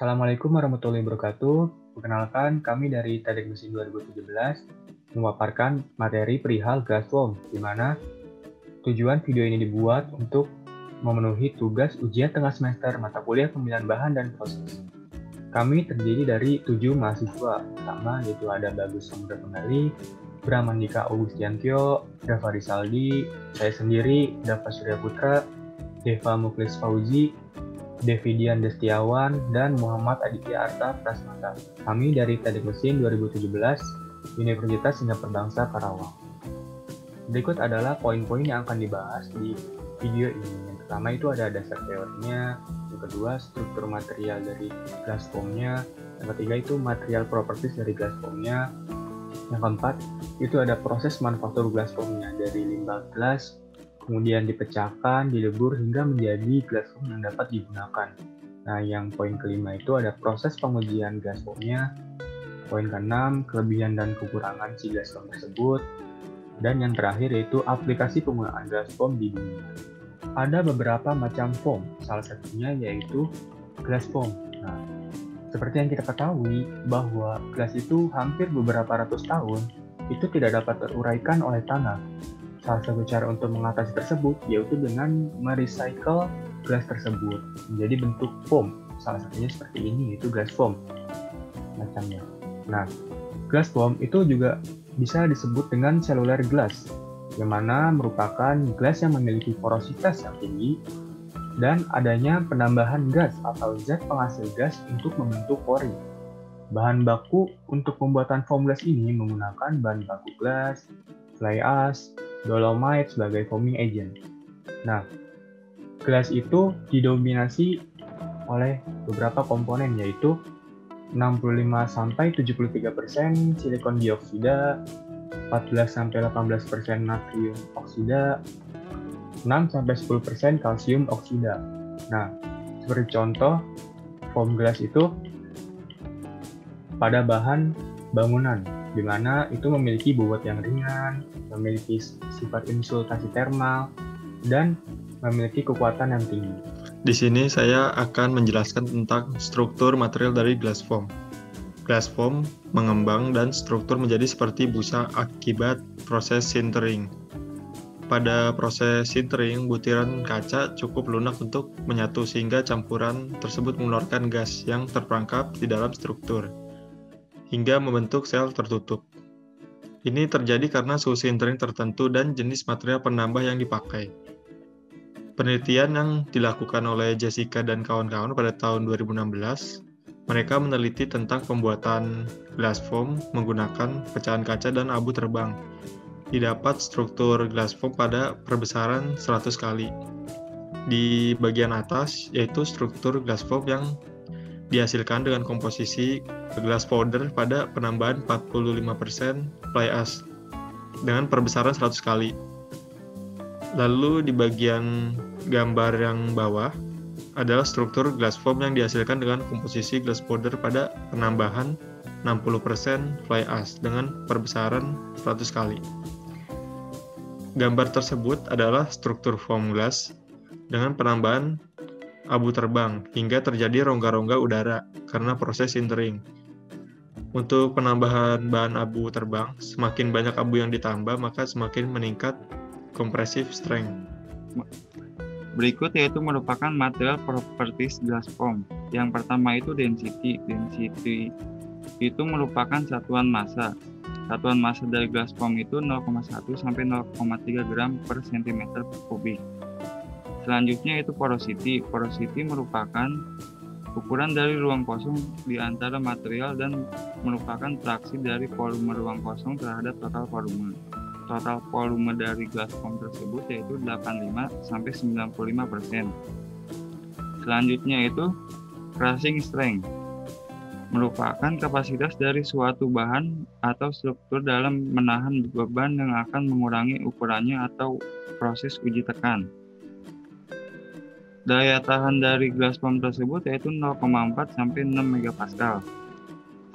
Assalamualaikum warahmatullahi wabarakatuh. Perkenalkan, kami dari Teknik Mesin 2017 memaparkan materi perihal glass form, di mana tujuan video ini dibuat untuk memenuhi tugas ujian tengah semester mata kuliah pemilihan bahan dan proses. Kami terdiri dari 7 mahasiswa utama, yaitu ada Bagus Samudra Pengali, Bramandika Augustiantio, Dava Risaldi, saya sendiri, Dava Surya Putra, Deva Muklis Fauzi, Devidian Destiawan, dan Muhammad Aditya Arta Prasmata. Kami dari Teknik Mesin 2017, Universitas Singapura Bangsa Karawang. Berikut adalah poin-poin yang akan dibahas di video ini. Yang pertama itu ada dasar teorinya, yang kedua struktur material dari glass foam-nya, yang ketiga itu material properties dari glass foam-nya, yang keempat itu ada proses manufaktur glass foam-nya dari limbah glass, kemudian dipecahkan, dilebur hingga menjadi glass foam yang dapat digunakan. Nah, yang poin kelima itu ada proses pengujian glass foam-nya. Poin keenam, kelebihan dan kekurangan si glass foam tersebut. Dan yang terakhir yaitu aplikasi penggunaan glass foam di dunia. Ada beberapa macam foam, salah satunya yaitu glass foam. Nah, seperti yang kita ketahui bahwa glass itu hampir beberapa ratus tahun itu tidak dapat teruraikan oleh tanah. Salah satu cara untuk mengatasi tersebut yaitu dengan merecycle glass tersebut menjadi bentuk foam. Salah satunya seperti ini, yaitu glass foam macamnya. Nah, glass foam itu juga bisa disebut dengan cellular glass, yang mana merupakan glass yang memiliki porositas yang tinggi dan adanya penambahan gas atau zat penghasil gas untuk membentuk pori. Bahan baku untuk pembuatan foam glass ini menggunakan bahan baku glass, fly ash, dolomite sebagai foaming agent. Nah, glass itu didominasi oleh beberapa komponen, yaitu 65-73% silikon dioksida, 14-18% natrium oksida, 6-10% kalsium oksida. Nah, seperti contoh, foam glass itu pada bahan bangunan, di mana itu memiliki bobot yang ringan, memiliki sifat insultasi termal, dan memiliki kekuatan yang tinggi. Di sini saya akan menjelaskan tentang struktur material dari glass foam. Glass foam mengembang dan struktur menjadi seperti busa akibat proses sintering. Pada proses sintering, butiran kaca cukup lunak untuk menyatu sehingga campuran tersebut mengeluarkan gas yang terperangkap di dalam struktur, hingga membentuk sel tertutup. Ini terjadi karena suhu sintering tertentu dan jenis material penambah yang dipakai. Penelitian yang dilakukan oleh Jessica dan kawan-kawan pada tahun 2016, mereka meneliti tentang pembuatan glass foam menggunakan pecahan kaca dan abu terbang. Didapat struktur glass foam pada perbesaran 100 kali. Di bagian atas, yaitu struktur glass foam yang dihasilkan dengan komposisi glass powder pada penambahan 45% fly ash dengan perbesaran 100 kali. Lalu di bagian gambar yang bawah adalah struktur glass foam yang dihasilkan dengan komposisi glass powder pada penambahan 60% fly ash dengan perbesaran 100 kali. Gambar tersebut adalah struktur foam glass dengan penambahan abu terbang hingga terjadi rongga-rongga udara karena proses sintering. Untuk penambahan bahan abu terbang, semakin banyak abu yang ditambah maka semakin meningkat compressive strength. Berikut yaitu merupakan material properties glass foam. Yang pertama itu density. Density itu merupakan satuan massa. Satuan massa dari glass foam itu 0,1 sampai 0,3 gram per cm per kubik. Selanjutnya itu porosity. Porosity merupakan ukuran dari ruang kosong di antara material dan merupakan fraksi dari volume ruang kosong terhadap total volume. Total volume dari glass foam tersebut yaitu 85-95%. Selanjutnya itu crushing strength, merupakan kapasitas dari suatu bahan atau struktur dalam menahan beban yang akan mengurangi ukurannya atau proses uji tekan. Daya tahan dari glass foam tersebut yaitu 0,4 sampai 6 MPa.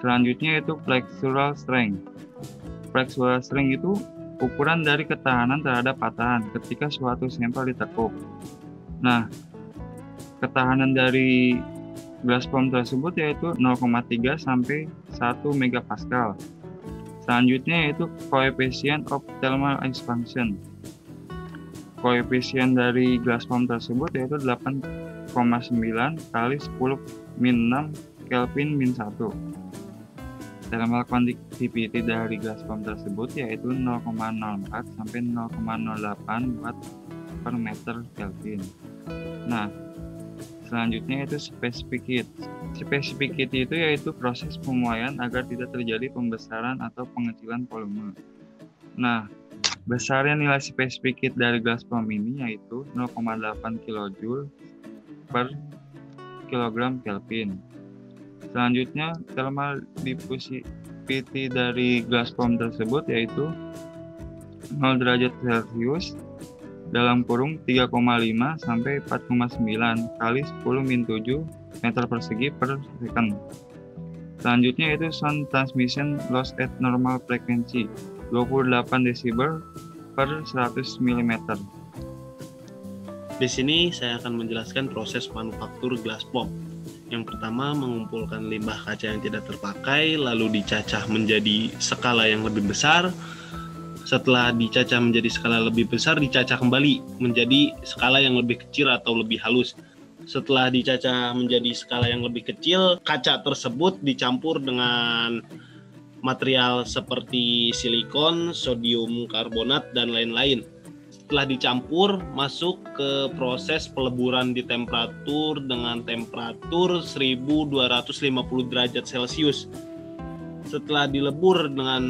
Selanjutnya itu flexural strength. Flexural strength itu ukuran dari ketahanan terhadap patahan ketika suatu sampel ditekuk. Nah, ketahanan dari gas form tersebut yaitu 0,3 sampai 1 megapascal. Selanjutnya yaitu coefficient of thermal expansion. Koefisien dari gas form tersebut yaitu 8,9 kali 10⁻⁶ Kelvin min 1. Thermal conductivity dari gas form tersebut yaitu 0,04 sampai 0,08 watt per meter Kelvin. Nah, selanjutnya itu specificity. Specificity itu yaitu proses pemuaian agar tidak terjadi pembesaran atau pengecilan volume. Nah, besarnya nilai spesifik dari gas form ini yaitu 0,8 kJ per kilogram Kelvin. Selanjutnya, thermal diffusivity dari gas form tersebut yaitu 0 derajat Celcius dalam kurung 3,5 sampai 4,9 kali 10⁻⁷ meter persegi per second. Selanjutnya yaitu sound transmission loss at normal frequency 28 desibel per 100 mm. Di sini saya akan menjelaskan proses manufaktur glass form. Yang pertama, mengumpulkan limbah kaca yang tidak terpakai, lalu dicacah menjadi skala yang lebih besar. Setelah dicacah menjadi skala lebih besar, dicacah kembali menjadi skala yang lebih kecil atau lebih halus. Setelah dicacah menjadi skala yang lebih kecil, kaca tersebut dicampur dengan material seperti silikon, sodium karbonat, dan lain-lain. Setelah dicampur, masuk ke proses peleburan di temperatur dengan temperatur 1250 derajat Celcius. Setelah dilebur dengan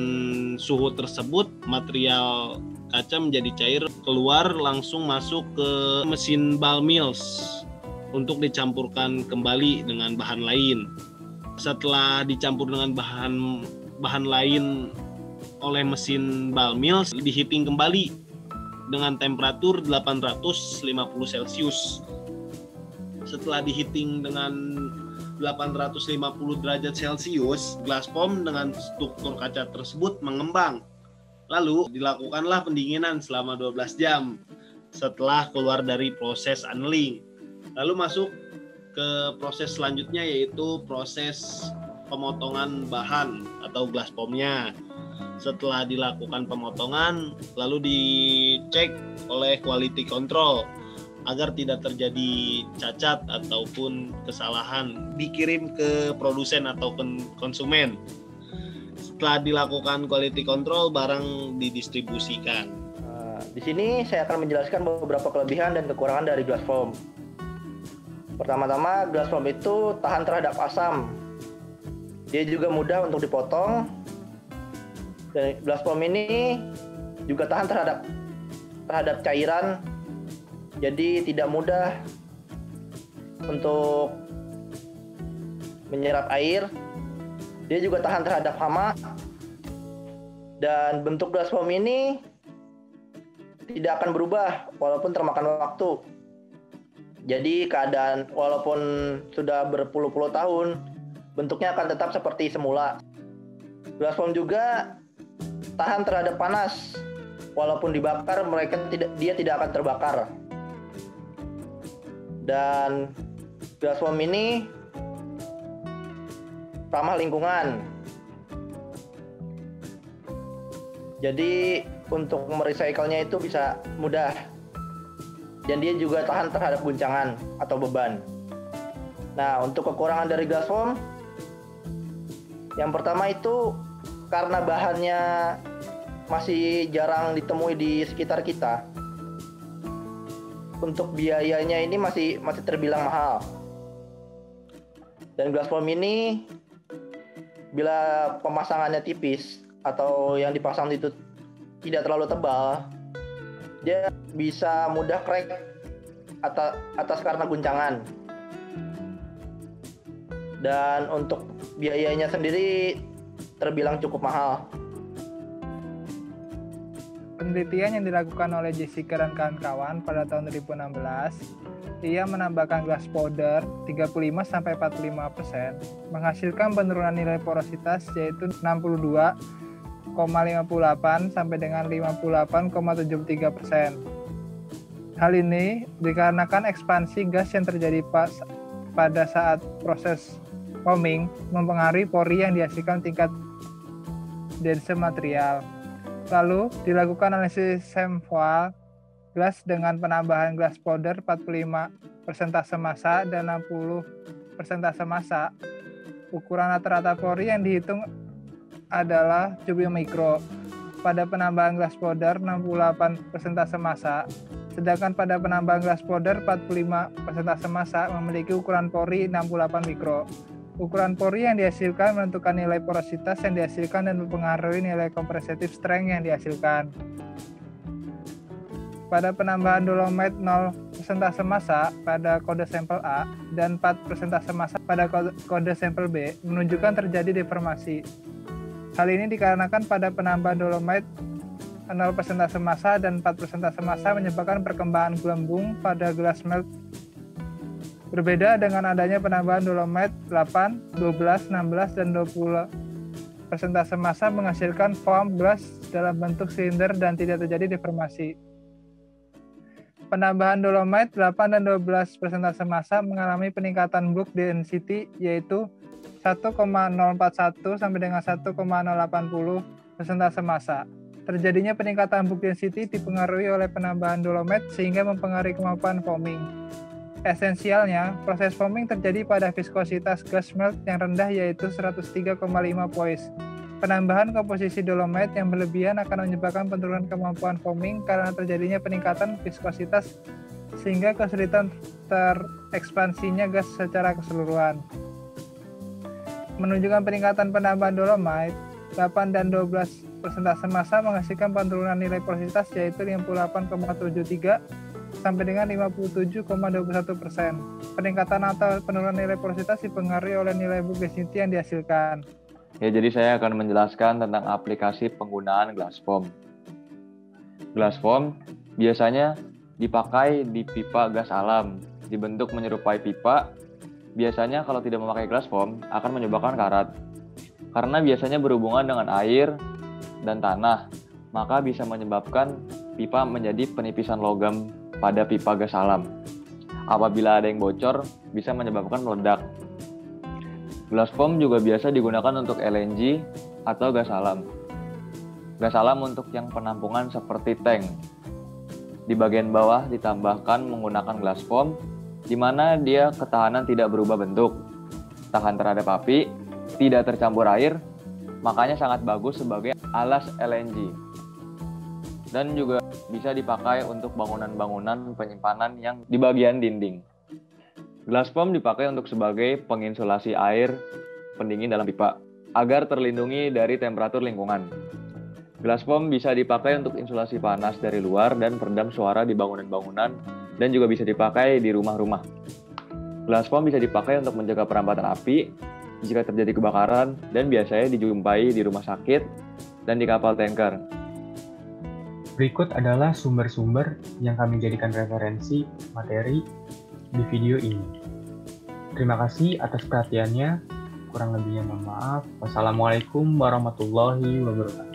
suhu tersebut, material kaca menjadi cair, keluar langsung masuk ke mesin ball mills untuk dicampurkan kembali dengan bahan lain. Setelah dicampur dengan bahan lain oleh mesin ball mills, diheating kembali dengan temperatur 850 Celcius. Setelah diheating dengan 850 derajat Celcius, glass form dengan struktur kaca tersebut mengembang. Lalu dilakukanlah pendinginan selama 12 jam setelah keluar dari proses annealing. Lalu masuk ke proses selanjutnya yaitu proses pemotongan bahan atau glass formnya. Setelah dilakukan pemotongan, lalu dicek oleh quality control agar tidak terjadi cacat ataupun kesalahan, dikirim ke produsen ataupun konsumen. Setelah dilakukan quality control, barang didistribusikan. Di sini saya akan menjelaskan beberapa kelebihan dan kekurangan dari glass form. Pertama-tama, glass form itu tahan terhadap asam. Dia juga mudah untuk dipotong. Dan glass form ini juga tahan terhadap cairan, jadi tidak mudah untuk menyerap air. Dia juga tahan terhadap hama, dan bentuk glass form ini tidak akan berubah walaupun termakan waktu. Jadi keadaan walaupun sudah berpuluh-puluh tahun, bentuknya akan tetap seperti semula. Glass form juga tahan terhadap panas, walaupun dibakar dia tidak akan terbakar. Dan glass form ini ramah lingkungan. Jadi untuk merecycle-nya itu bisa mudah. Dan dia juga tahan terhadap guncangan atau beban. Nah, untuk kekurangan dari glass form, yang pertama itu karena bahannya masih jarang ditemui di sekitar kita, untuk biayanya ini masih terbilang mahal. Dan glass form ini bila pemasangannya tipis atau yang dipasang itu tidak terlalu tebal, dia bisa mudah crack atas karena guncangan. Dan untuk biayanya sendiri terbilang cukup mahal. Penelitian yang dilakukan oleh Jessica dan kawan-kawan pada tahun 2016, ia menambahkan glass powder 35-45%, menghasilkan penurunan nilai porositas yaitu 62,58 sampai dengan 58,73%. Hal ini dikarenakan ekspansi gas yang terjadi pada saat proses foaming mempengaruhi pori yang dihasilkan tingkat dense material. Lalu dilakukan analisis sampel gelas dengan penambahan glass powder 45% massa dan 60% massa. Ukuran rata-rata pori yang dihitung adalah cubium mikro. Pada penambahan glass powder 68% massa, sedangkan pada penambahan glass powder 45% massa memiliki ukuran pori 68 mikro. Ukuran pori yang dihasilkan menentukan nilai porositas yang dihasilkan dan mempengaruhi nilai compressive strength yang dihasilkan. Pada penambahan dolomite 0% massa pada kode sampel A dan 4% massa pada kode sampel B menunjukkan terjadi deformasi. Hal ini dikarenakan pada penambahan dolomite 0% massa dan 4% massa menyebabkan perkembangan gelembung pada glass melt. Berbeda dengan adanya penambahan dolomite 8, 12, 16, dan 20% massa menghasilkan foam glass dalam bentuk silinder dan tidak terjadi deformasi. Penambahan dolomite 8 dan 12% massa mengalami peningkatan bulk density yaitu 1,041 sampai dengan 1,080 persentase massa. Terjadinya peningkatan bulk density dipengaruhi oleh penambahan dolomite sehingga mempengaruhi kemampuan foaming. Esensialnya, proses foaming terjadi pada viskositas gas melt yang rendah yaitu 103,5 poise. Penambahan komposisi dolomite yang berlebihan akan menyebabkan penurunan kemampuan foaming karena terjadinya peningkatan viskositas sehingga kesulitan terekspansinya gas secara keseluruhan. Menunjukkan peningkatan penambahan dolomite, 8 dan 12% massa menghasilkan penurunan nilai porositas yaitu 58,73 sampai dengan 57,21%. Peningkatan atau penurunan nilai porositas dipengaruhi oleh nilai bulk density yang dihasilkan. Ya, jadi saya akan menjelaskan tentang aplikasi penggunaan glass foam. Glass foam biasanya dipakai di pipa gas alam, dibentuk menyerupai pipa. Biasanya kalau tidak memakai glass foam akan menyebabkan karat. Karena biasanya berhubungan dengan air dan tanah, maka bisa menyebabkan pipa menjadi penipisan logam pada pipa gas alam. Apabila ada yang bocor, bisa menyebabkan meledak. Glass foam juga biasa digunakan untuk LNG atau gas alam. Gas alam untuk yang penampungan seperti tank. Di bagian bawah ditambahkan menggunakan glass foam, di mana dia ketahanan tidak berubah bentuk, tahan terhadap api, tidak tercampur air, makanya sangat bagus sebagai alas LNG. Dan juga bisa dipakai untuk bangunan-bangunan penyimpanan yang di bagian dinding. Glass foam dipakai untuk sebagai penginsulasi air pendingin dalam pipa, agar terlindungi dari temperatur lingkungan. Glass foam bisa dipakai untuk insulasi panas dari luar dan peredam suara di bangunan-bangunan, dan juga bisa dipakai di rumah-rumah. Glass foam bisa dipakai untuk menjaga perambatan api jika terjadi kebakaran, dan biasanya dijumpai di rumah sakit dan di kapal tanker. Berikut adalah sumber-sumber yang kami jadikan referensi materi di video ini. Terima kasih atas perhatiannya. Kurang lebihnya mohon maaf. Wassalamualaikum warahmatullahi wabarakatuh.